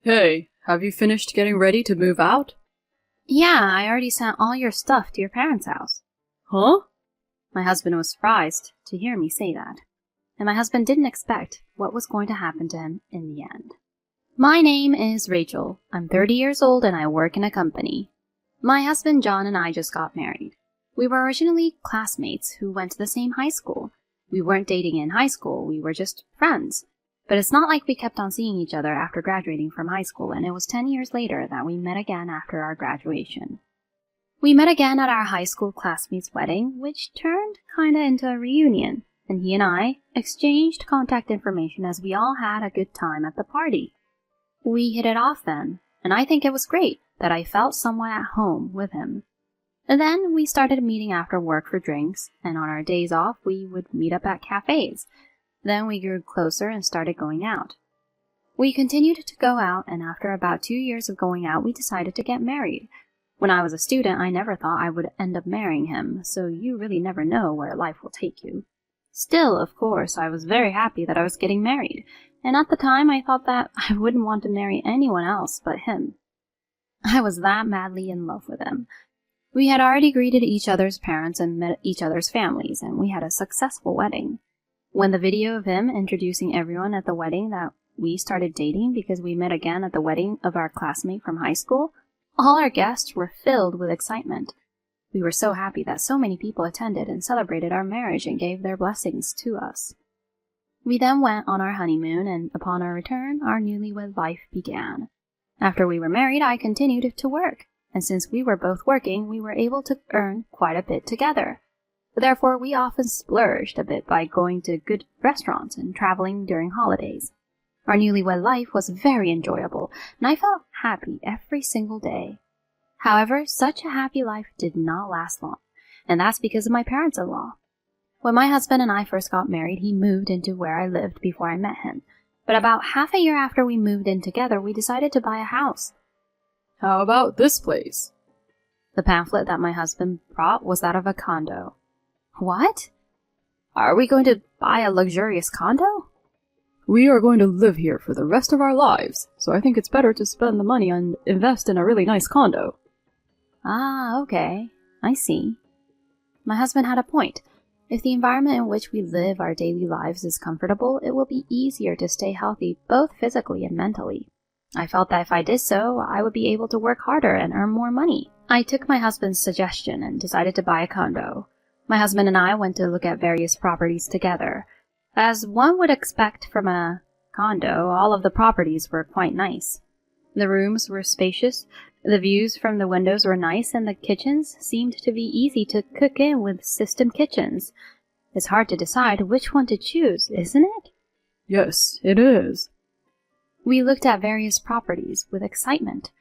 Hey, have you finished getting ready to move out? Yeah, I already sent all your stuff to your parents' house. Huh? My husband was surprised to hear me say that, and my husband didn't expect what was going to happen to him in the end. My name is Rachel. I'm 30 years old and I work in a company. My husband John and I just got married. We were originally classmates who went to the same high school. We weren't dating in high school, we were just friends. But it's not like we kept on seeing each other after graduating from high school, and it was 10 years later that we met again after our graduation. We met again at our high school classmates' wedding, which turned kinda into a reunion, and he and I exchanged contact information as we all had a good time at the party. We hit it off then, and I think it was great that I felt somewhat at home with him. And then we started meeting after work for drinks, and on our days off we would meet up at cafes. Then we grew closer and started going out. We continued to go out, and after about 2 years of going out, we decided to get married. When I was a student, I never thought I would end up marrying him, so you really never know where life will take you. Still, of course, I was very happy that I was getting married, and at the time I thought that I wouldn't want to marry anyone else but him. I was that madly in love with him. We had already greeted each other's parents and met each other's families, and we had a successful wedding. When the video of him introducing everyone at the wedding that we started dating because we met again at the wedding of our classmate from high school, all our guests were filled with excitement. We were so happy that so many people attended and celebrated our marriage and gave their blessings to us. We then went on our honeymoon, and upon our return, our newlywed life began. After we were married, I continued to work, and since we were both working, we were able to earn quite a bit together. Therefore, we often splurged a bit by going to good restaurants and traveling during holidays. Our newlywed life was very enjoyable, and I felt happy every single day. However, such a happy life did not last long, and that's because of my parents-in-law. When my husband and I first got married, he moved into where I lived before I met him. But about half a year after we moved in together, we decided to buy a house. How about this place? The pamphlet that my husband brought was that of a condo. What? Are we going to buy a luxurious condo? We are going to live here for the rest of our lives, so I think it's better to spend the money and invest in a really nice condo. Ah, okay. I see. My husband had a point. If the environment in which we live our daily lives is comfortable, it will be easier to stay healthy both physically and mentally. I felt that if I did so, I would be able to work harder and earn more money. I took my husband's suggestion and decided to buy a condo. My husband and I went to look at various properties together. As one would expect from a condo, all of the properties were quite nice. The rooms were spacious, the views from the windows were nice, and the kitchens seemed to be easy to cook in with system kitchens. It's hard to decide which one to choose, isn't it? Yes, it is. We looked at various properties with excitement.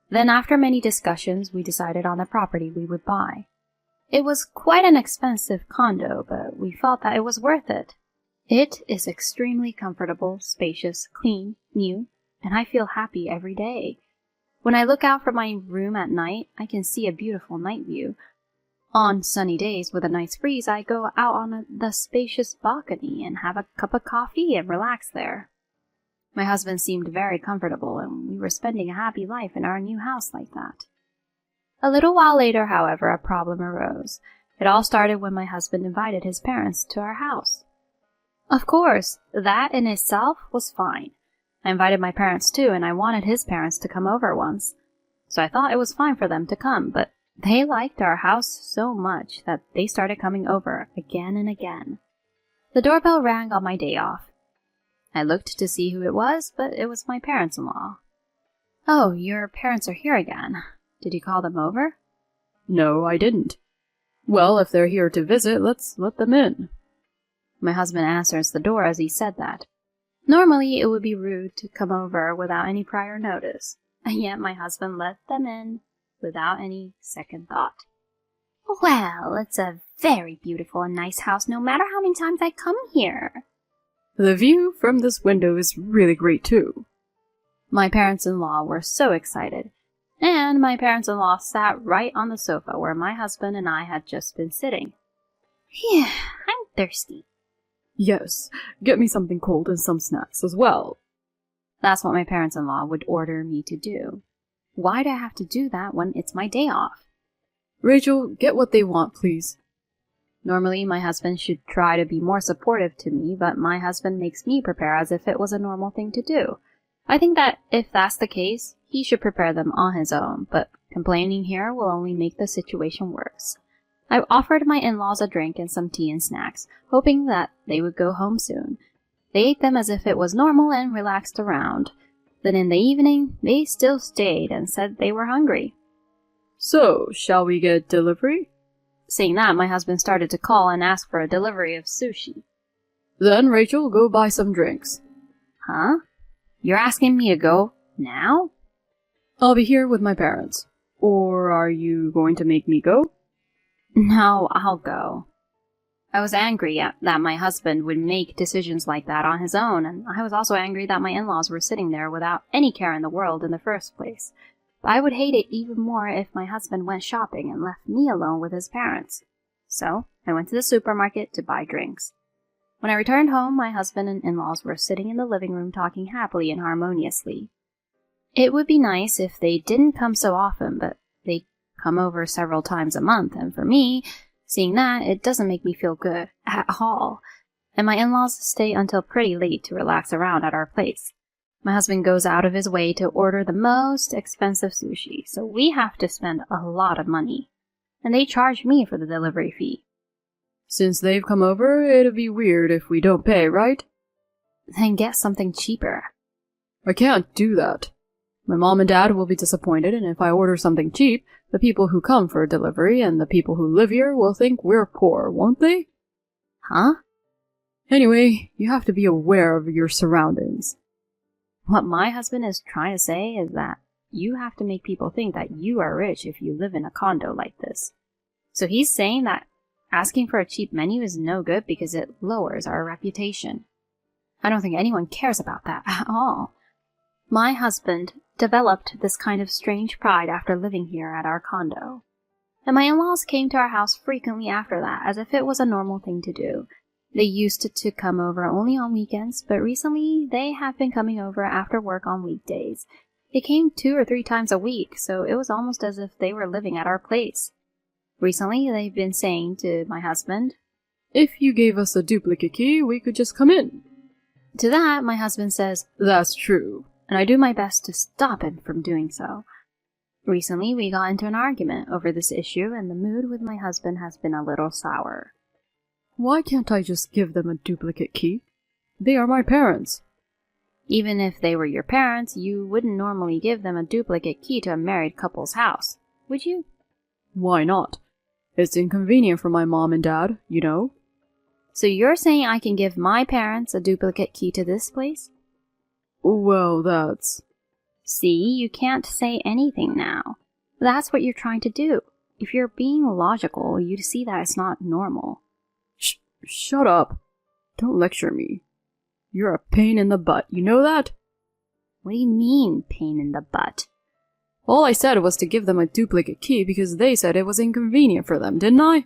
Then after many discussions, we decided on the property we would buy. It was quite an expensive condo, but we felt that it was worth it. It is extremely comfortable, spacious, clean, new, and I feel happy every day. When I look out from my room at night, I can see a beautiful night view. On sunny days with a nice breeze, I go out on the spacious balcony and have a cup of coffee and relax there. My husband seemed very comfortable, and we were spending a happy life in our new house like that. A little while later, however, a problem arose. It all started when my husband invited his parents to our house. Of course, that in itself was fine. I invited my parents too, and I wanted his parents to come over once. So I thought it was fine for them to come, but they liked our house so much that they started coming over again and again. The doorbell rang on my day off. I looked to see who it was, but it was my parents-in-law. Oh, your parents are here again. Did you call them over? No, I didn't. Well, if they're here to visit, let's let them in. My husband answers the door as he said that. Normally, it would be rude to come over without any prior notice, and yet my husband let them in without any second thought. Well, it's a very beautiful and nice house no matter how many times I come here. The view from this window is really great too. My parents-in-law were so excited, and my parents-in-law sat right on the sofa where my husband and I had just been sitting. Phew, I'm thirsty. Yes, get me something cold and some snacks as well. That's what my parents-in-law would order me to do. Why do I have to do that when it's my day off? Rachel, get what they want, please. Normally, my husband should try to be more supportive to me, but my husband makes me prepare as if it was a normal thing to do. I think that if that's the case, he should prepare them on his own, but complaining here will only make the situation worse. I offered my in-laws a drink and some tea and snacks, hoping that they would go home soon. They ate them as if it was normal and relaxed around. Then in the evening, they still stayed and said they were hungry. So, shall we get delivery? Saying that, my husband started to call and ask for a delivery of sushi. Then, Rachel, go buy some drinks. Huh? You're asking me to go now? I'll be here with my parents. Or are you going to make me go? No, I'll go. I was angry that my husband would make decisions like that on his own, and I was also angry that my in-laws were sitting there without any care in the world in the first place. But I would hate it even more if my husband went shopping and left me alone with his parents. So, I went to the supermarket to buy drinks. When I returned home, my husband and in-laws were sitting in the living room talking happily and harmoniously. It would be nice if they didn't come so often, but they come over several times a month, and for me, seeing that, it doesn't make me feel good at all. And my in-laws stay until pretty late to relax around at our place. My husband goes out of his way to order the most expensive sushi, so we have to spend a lot of money. And they charge me for the delivery fee. Since they've come over, it'd be weird if we don't pay, right? Then get something cheaper. I can't do that. My mom and dad will be disappointed, and if I order something cheap, the people who come for delivery and the people who live here will think we're poor, won't they? Huh? Anyway, you have to be aware of your surroundings. What my husband is trying to say is that you have to make people think that you are rich if you live in a condo like this. So he's saying that asking for a cheap menu is no good because it lowers our reputation. I don't think anyone cares about that at all. My husband developed this kind of strange pride after living here at our condo. And my in-laws came to our house frequently after that, as if it was a normal thing to do. They used to come over only on weekends, but recently they have been coming over after work on weekdays. They came 2 or 3 times a week, so it was almost as if they were living at our place. Recently, they've been saying to my husband, "If you gave us a duplicate key, we could just come in." To that, my husband says, "That's true." And I do my best to stop him from doing so. Recently, we got into an argument over this issue, and the mood with my husband has been a little sour. Why can't I just give them a duplicate key? They are my parents. Even if they were your parents, you wouldn't normally give them a duplicate key to a married couple's house, would you? Why not? It's inconvenient for my mom and dad, you know. So you're saying I can give my parents a duplicate key to this place? Well, that's... See, you can't say anything now. That's what you're trying to do. If you're being logical, you'd see that it's not normal. Shut up. Don't lecture me. You're a pain in the butt, you know that? What do you mean, pain in the butt? All I said was to give them a duplicate key because they said it was inconvenient for them, didn't I?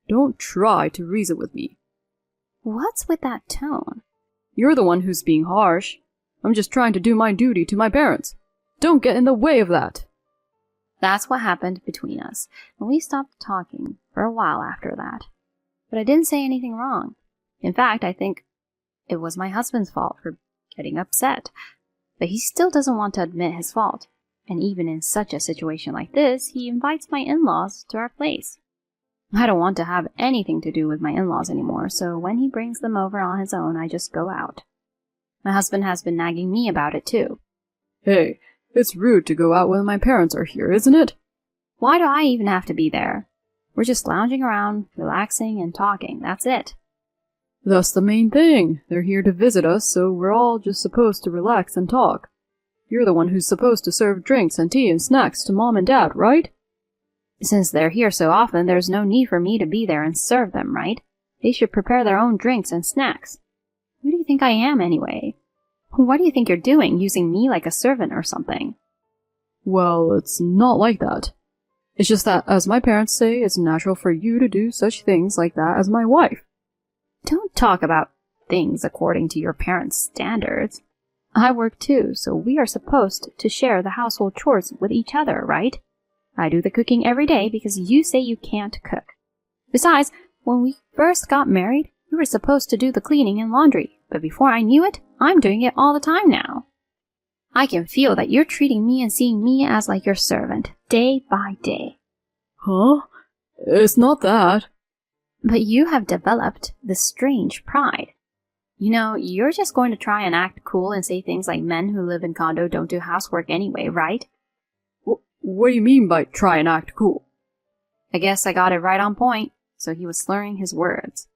Don't try to reason with me. What's with that tone? You're the one who's being harsh. I'm just trying to do my duty to my parents. Don't get in the way of that. That's what happened between us, and we stopped talking for a while after that. But I didn't say anything wrong. In fact, I think it was my husband's fault for getting upset. But he still doesn't want to admit his fault. And even in such a situation like this, he invites my in-laws to our place. I don't want to have anything to do with my in-laws anymore, so when he brings them over on his own, I just go out. My husband has been nagging me about it too. Hey, it's rude to go out when my parents are here, isn't it? Why do I even have to be there? We're just lounging around, relaxing and talking, that's it. That's the main thing. They're here to visit us, so we're all just supposed to relax and talk. You're the one who's supposed to serve drinks and tea and snacks to Mom and Dad, right? Since they're here so often, there's no need for me to be there and serve them, right? They should prepare their own drinks and snacks. Who do you think I am, anyway? What do you think you're doing, using me like a servant or something? Well, it's not like that. It's just that, as my parents say, it's natural for you to do such things like that as my wife. Don't talk about things according to your parents' standards. I work too, so we are supposed to share the household chores with each other, right? I do the cooking every day because you say you can't cook. Besides, when we first got married, you were supposed to do the cleaning and laundry, but before I knew it, I'm doing it all the time now. I can feel that you're treating me and seeing me as like your servant, day by day. Huh? It's not that. But you have developed this strange pride. You know, you're just going to try and act cool and say things like men who live in condo don't do housework anyway, right? What do you mean by try and act cool? I guess I got it right on point, so he was slurring his words.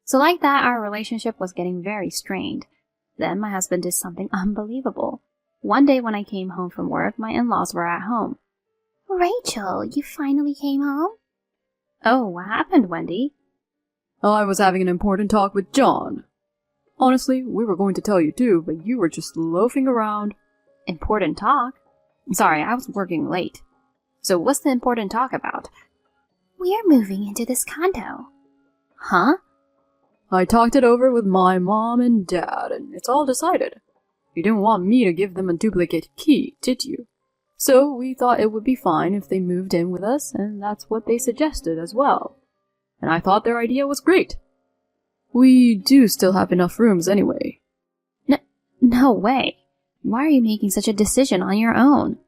So like that, our relationship was getting very strained. Then my husband did something unbelievable. One day when I came home from work, my in-laws were at home. Rachel, you finally came home? Oh, what happened, Wendy? I was having an important talk with John. Honestly, we were going to tell you too, but you were just loafing around. Important talk? Sorry, I was working late. So what's the important talk about? We're moving into this condo. Huh? I talked it over with my mom and dad, and it's all decided. You didn't want me to give them a duplicate key, did you? So we thought it would be fine if they moved in with us, and that's what they suggested as well. And I thought their idea was great. We do still have enough rooms anyway. No way. Why are you making such a decision on your own?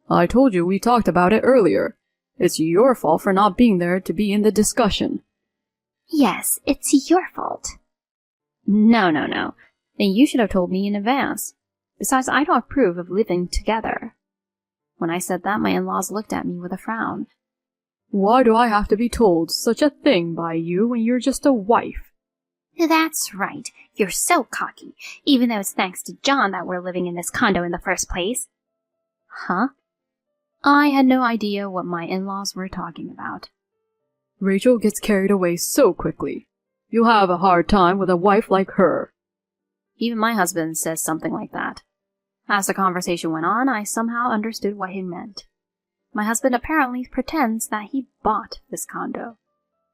I told you we talked about it earlier. It's your fault for not being there to be in the discussion. Yes, it's your fault. No. Then you should have told me in advance. Besides, I don't approve of living together. When I said that, my in-laws looked at me with a frown. Why do I have to be told such a thing by you when you're just a wife? That's right. You're so cocky, even though it's thanks to John that we're living in this condo in the first place. Huh? I had no idea what my in-laws were talking about. Rachel gets carried away so quickly. You'll have a hard time with a wife like her. Even my husband says something like that. As the conversation went on, I somehow understood what he meant. My husband apparently pretends that he bought this condo.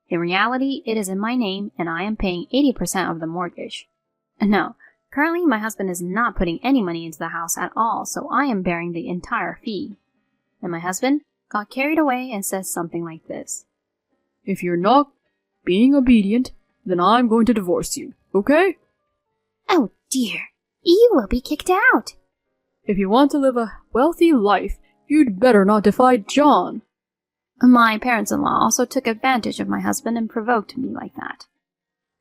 In reality, it is in my name, and I am paying 80% of the mortgage. No, currently my husband is not putting any money into the house at all, so I am bearing the entire fee. And my husband got carried away and says something like this. If you're not being obedient, then I'm going to divorce you, okay? Oh dear, you will be kicked out. If you want to live a wealthy life, you'd better not defy John. My parents-in-law also took advantage of my husband and provoked me like that.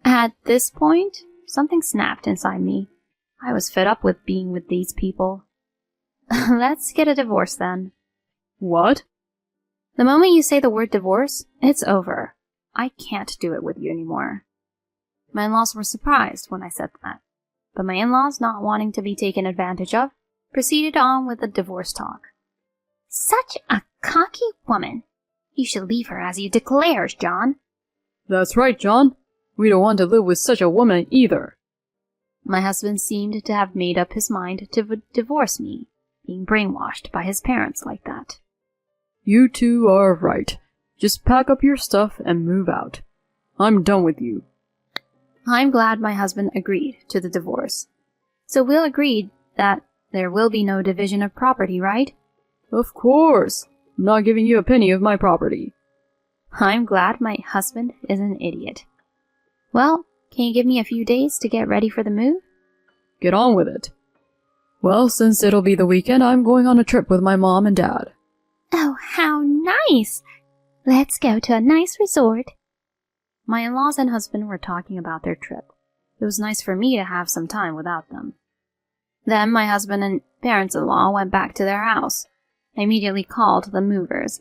At this point, something snapped inside me. I was fed up with being with these people. Let's get a divorce then. What? The moment you say the word divorce, it's over. I can't do it with you anymore. My in-laws were surprised when I said that, but my in-laws, not wanting to be taken advantage of, proceeded on with the divorce talk. Such a cocky woman. You should leave her as you declared, John. That's right, John. We don't want to live with such a woman either. My husband seemed to have made up his mind to divorce me, being brainwashed by his parents like that. You two are right. Just pack up your stuff and move out. I'm done with you. I'm glad my husband agreed to the divorce. So we'll agree that there will be no division of property, right? Of course. I'm not giving you a penny of my property. I'm glad my husband is an idiot. Well, can you give me a few days to get ready for the move? Get on with it. Well, since it'll be the weekend, I'm going on a trip with my mom and dad. Oh, how nice! Let's go to a nice resort. My in-laws and husband were talking about their trip. It was nice for me to have some time without them. Then my husband and parents-in-law went back to their house. I immediately called the movers.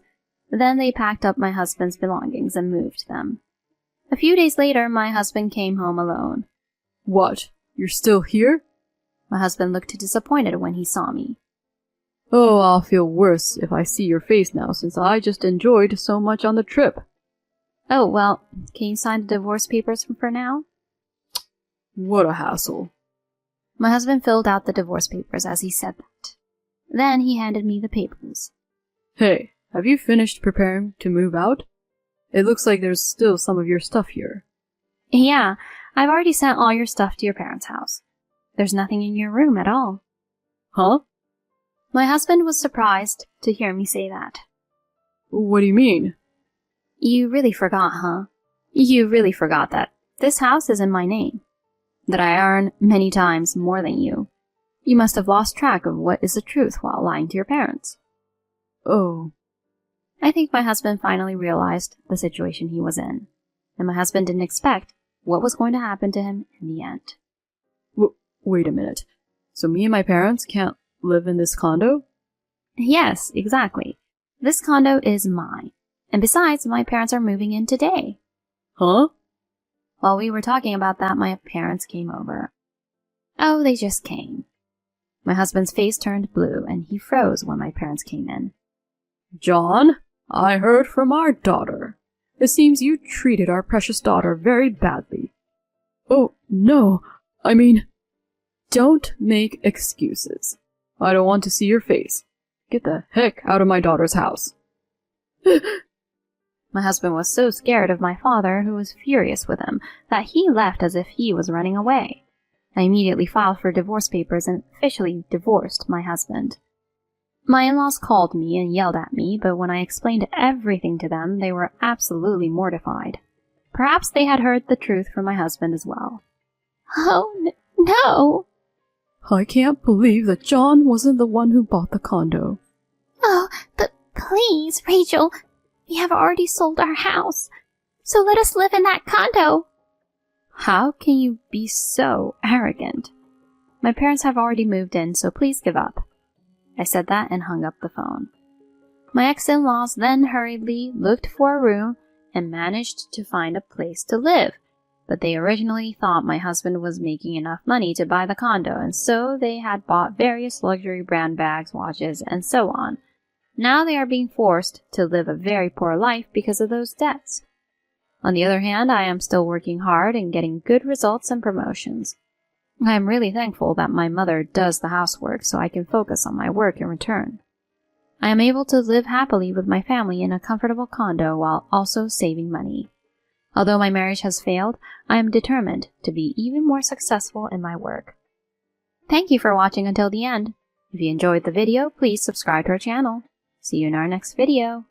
Then they packed up my husband's belongings and moved them. A few days later, my husband came home alone. What? You're still here? My husband looked disappointed when he saw me. Oh, I'll feel worse if I see your face now, since I just enjoyed so much on the trip. Oh, well, can you sign the divorce papers for now? What a hassle. My husband filled out the divorce papers as he said that. Then he handed me the papers. Hey, have you finished preparing to move out? It looks like there's still some of your stuff here. Yeah, I've already sent all your stuff to your parents' house. There's nothing in your room at all. Huh? My husband was surprised to hear me say that. What do you mean? You really forgot, huh? You really forgot that this house is in my name. That I earn many times more than you. You must have lost track of what is the truth while lying to your parents. Oh. I think my husband finally realized the situation he was in, and my husband didn't expect what was going to happen to him in the end. Wait a minute. So me and my parents can't live in this condo? Yes, exactly. This condo is mine. And besides, my parents are moving in today. Huh? While we were talking about that, my parents came over. Oh, they just came. My husband's face turned blue, and he froze when my parents came in. John, I heard from our daughter. It seems you treated our precious daughter very badly. Oh, no. I mean, don't make excuses. I don't want to see your face. Get the heck out of my daughter's house. My husband was so scared of my father, who was furious with him, that he left as if he was running away. I immediately filed for divorce papers and officially divorced my husband. My in-laws called me and yelled at me, but when I explained everything to them, they were absolutely mortified. Perhaps they had heard the truth from my husband as well. Oh, no! I can't believe that John wasn't the one who bought the condo. Oh, but please, Rachel, we have already sold our house, so let us live in that condo. How can you be so arrogant? My parents have already moved in, so please give up. I said that and hung up the phone. My ex-in-laws then hurriedly looked for a room and managed to find a place to live, but they originally thought my husband was making enough money to buy the condo, and so they had bought various luxury brand bags, watches, and so on. Now they are being forced to live a very poor life because of those debts. On the other hand, I am still working hard and getting good results and promotions. I am really thankful that my mother does the housework so I can focus on my work in return. I am able to live happily with my family in a comfortable condo while also saving money. Although my marriage has failed, I am determined to be even more successful in my work. Thank you for watching until the end. If you enjoyed the video, please subscribe to our channel. See you in our next video.